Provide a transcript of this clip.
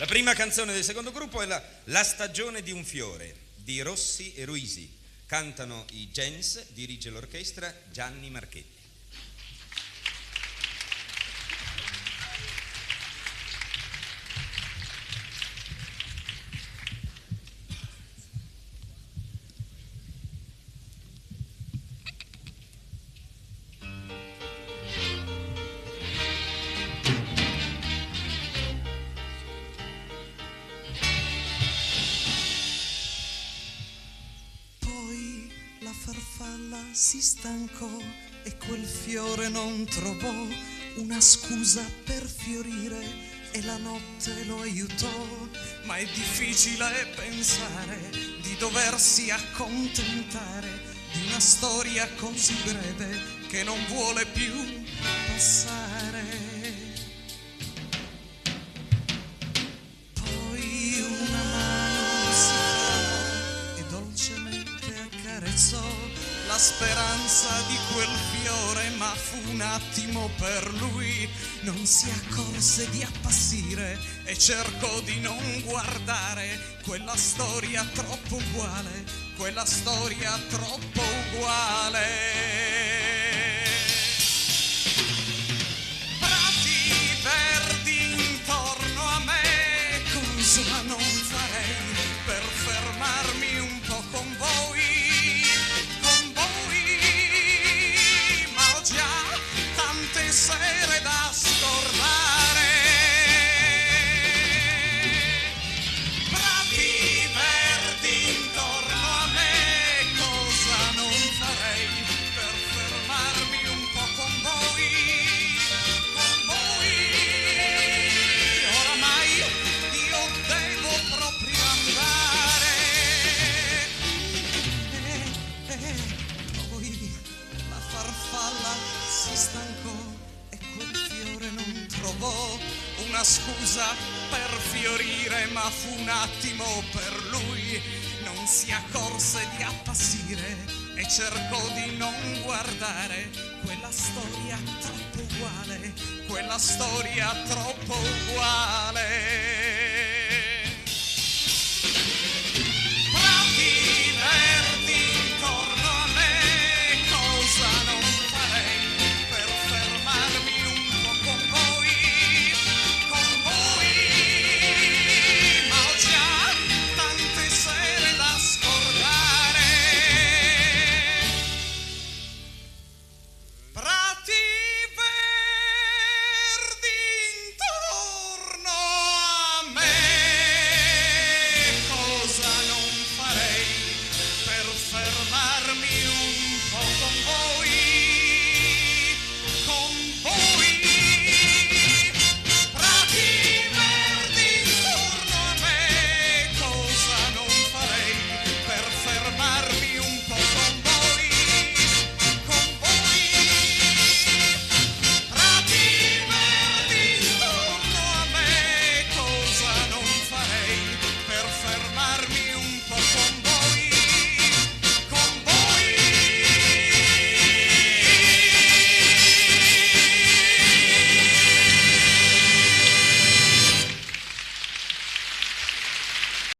La prima canzone del secondo gruppo è La stagione di un fiore di Rossi e Ruisi. Cantano i Gens, dirige l'orchestra Gianni Marchetti. Farfalla si stancò e quel fiore non trovò una scusa per fiorire e la notte lo aiutò. Ma è difficile pensare di doversi accontentare di una storia così breve che non vuole più passare. Poi una mano si fermò e dolcemente accarezzò la speranza di quel fiore, ma fu un attimo per lui. Non si accorse di appassire e cercò di non guardare quella storia troppo uguale, quella storia troppo uguale. Prati verdi intorno a me, cosa non farei per fermarmi un po' con voi. Sere da scordare, prati verdi intorno a me, cosa non farei per fermarmi un po' con voi, oramai io devo proprio andare, poi la farfalla si stancò, non trovò una scusa per fiorire, ma fu un attimo per lui. Non si accorse di appassire e cercò di non guardare quella storia troppo uguale, quella storia troppo uguale.